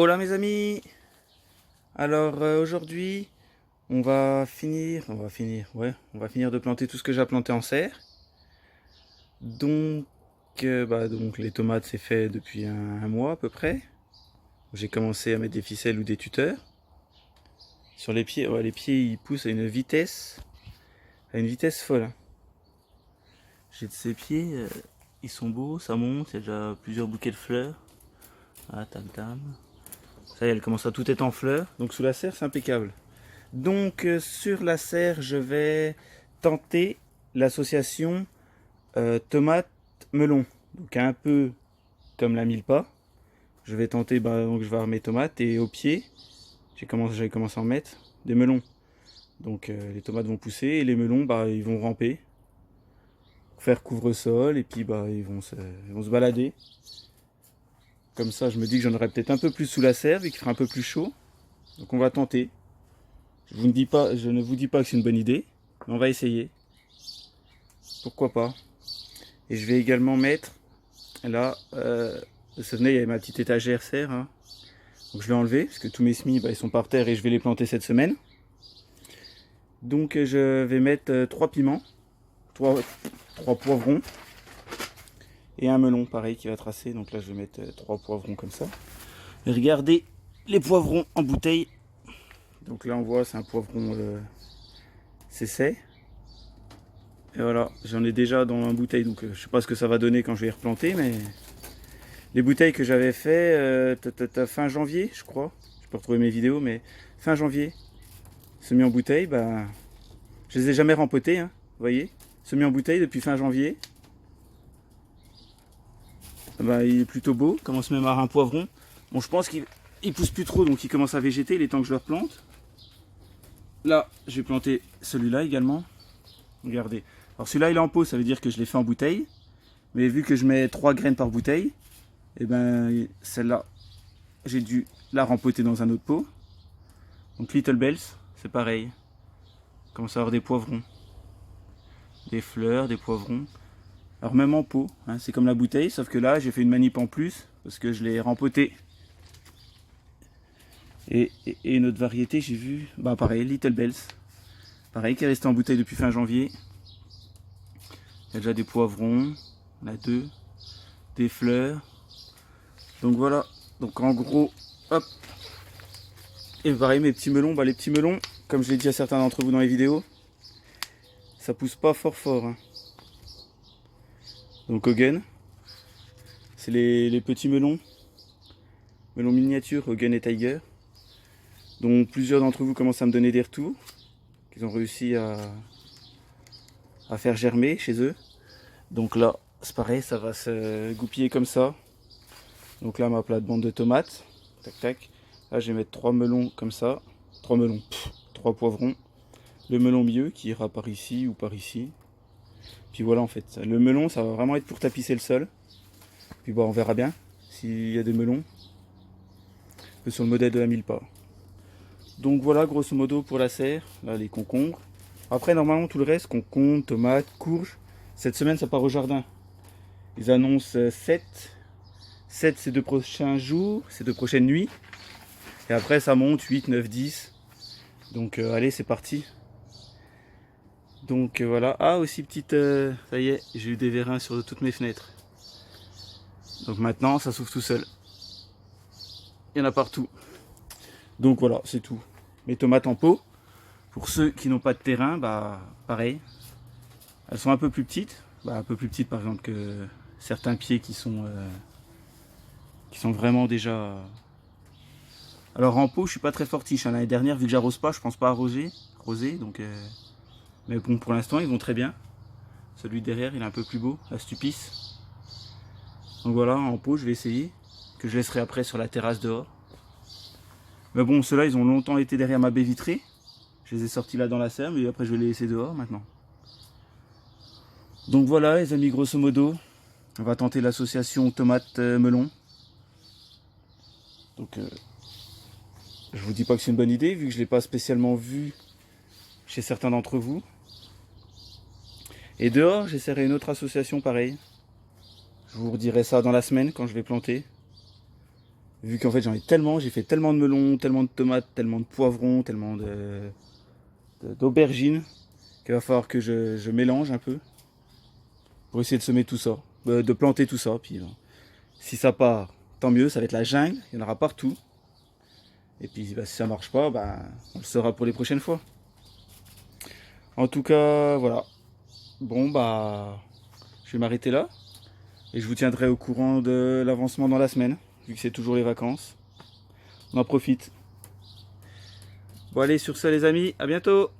Hola mes amis. Alors aujourd'hui on va finir de planter tout ce que j'ai planté en serre. Donc, donc les tomates c'est fait depuis un mois à peu près. J'ai commencé à mettre des ficelles ou des tuteurs. Sur les pieds, ouais, les pieds ils poussent à une vitesse folle. J'ai de ces pieds, ils sont beaux, ça monte, il y a déjà plusieurs bouquets de fleurs. Ah tam tam. Ça y est, elle commence à tout être en fleurs, donc sous la serre c'est impeccable. Donc sur la serre, je vais tenter l'association tomate-melon. Donc un peu comme la mille-pas. Je vais tenter, donc je vais avoir mes tomates et au pied, j'avais commencé à en mettre des melons. Donc les tomates vont pousser et les melons, ils vont ramper, faire couvre-sol et puis ils vont se balader. Comme ça, je me dis que j'en aurai peut-être un peu plus sous la serre vu qu'il fera un peu plus chaud. Donc on va tenter. Je ne vous dis pas que c'est une bonne idée, mais on va essayer. Pourquoi pas. Et je vais également mettre, là, vous savez, il y avait ma petite étagère serre. Hein. Donc je vais enlever, parce que tous mes semis, ils sont par terre et je vais les planter cette semaine. Donc je vais mettre 3 piments, 3 poivrons et un melon, pareil, qui va tracer. Donc là, je vais mettre 3 poivrons comme ça. Et regardez les poivrons en bouteille. Donc là, on voit, c'est un poivron CC. Et voilà, j'en ai déjà dans une bouteille, donc je sais pas ce que ça va donner quand je vais y replanter, mais les bouteilles que j'avais fait fin janvier, je crois, je peux retrouver mes vidéos, mais fin janvier, semis en bouteille, je les ai jamais rempotées, hein, vous voyez, semis en bouteille depuis fin janvier. Il est plutôt beau, commence même à avoir un poivron. Bon, je pense qu'il pousse plus trop, donc il commence à végéter, il est temps que je le replante. Là, je vais planter celui-là également. Regardez. Alors celui-là, il est en pot, ça veut dire que je l'ai fait en bouteille. Mais vu que je mets 3 graines par bouteille, et celle-là, j'ai dû la rempoter dans un autre pot. Donc Little Bells, c'est pareil. Commence à avoir des poivrons. Des fleurs, des poivrons. Alors même en pot, hein, c'est comme la bouteille, sauf que là, j'ai fait une manip en plus, parce que je l'ai rempoté. Et une autre variété, j'ai vu, pareil, Little Bells. Pareil, qui est resté en bouteille depuis fin janvier. Il y a déjà des poivrons, on a 2, des fleurs. Donc voilà, donc en gros, hop. Et pareil, mes petits melons, les petits melons, comme je l'ai dit à certains d'entre vous dans les vidéos, ça pousse pas fort fort. Hein. Donc Hogan, c'est les petits melons miniatures, Hogan et Tiger, dont plusieurs d'entre vous commencent à me donner des retours, qu'ils ont réussi à faire germer chez eux. Donc là, c'est pareil, ça va se goupiller comme ça. Donc là, ma plate-bande de tomates, tac tac. Là, je vais mettre 3 melons comme ça, 3 melons, 3 poivrons. Le melon milieu qui ira par ici ou par ici. Puis voilà en fait, le melon ça va vraiment être pour tapisser le sol. Puis on verra bien s'il y a des melons. Un peu sur le modèle de la mille-pas. Donc voilà grosso modo pour la serre, là les concombres. Après normalement tout le reste, concombres, tomates, courges. Cette semaine ça part au jardin. Ils annoncent 7 ces 2 prochains jours, ces 2 prochaines nuits. Et après ça monte 8, 9, 10. Donc allez c'est parti. Donc voilà, aussi petite, ça y est, j'ai eu des vérins sur toutes mes fenêtres. Donc maintenant ça s'ouvre tout seul. Il y en a partout. Donc voilà, c'est tout. Mes tomates en pot. Pour ceux qui n'ont pas de terrain, pareil. Elles sont un peu plus petites. Un peu plus petites par exemple que certains pieds qui sont vraiment déjà... Alors en pot, je suis pas très fortiche. L'année dernière, vu que j'arrose pas, je pense pas arroser. Donc, mais bon, pour l'instant, ils vont très bien. Celui derrière, il est un peu plus beau, Astupice. Donc voilà, en pot, je vais essayer. Que je laisserai après sur la terrasse dehors. Mais bon, ceux-là, ils ont longtemps été derrière ma baie vitrée. Je les ai sortis là dans la serre, mais après, je vais les laisser dehors maintenant. Donc voilà, les amis, grosso modo, on va tenter l'association tomate-melon. Donc, je vous dis pas que c'est une bonne idée, vu que je ne l'ai pas spécialement vu chez certains d'entre vous. Et dehors, j'essaierai une autre association pareille. Je vous redirai ça dans la semaine quand je vais planter. Vu qu'en fait j'en ai tellement, j'ai fait tellement de melons, tellement de tomates, tellement de poivrons, tellement d'aubergines, qu'il va falloir que je mélange un peu pour essayer de semer tout ça, de planter tout ça. Puis si ça part, tant mieux, ça va être la jungle, il y en aura partout. Et puis bah, si ça marche pas, bah, on le saura pour les prochaines fois. En tout cas, voilà. Bon bah, je vais m'arrêter là et je vous tiendrai au courant de l'avancement dans la semaine, vu que c'est toujours les vacances. On en profite. Bon allez, sur ce les amis, à bientôt.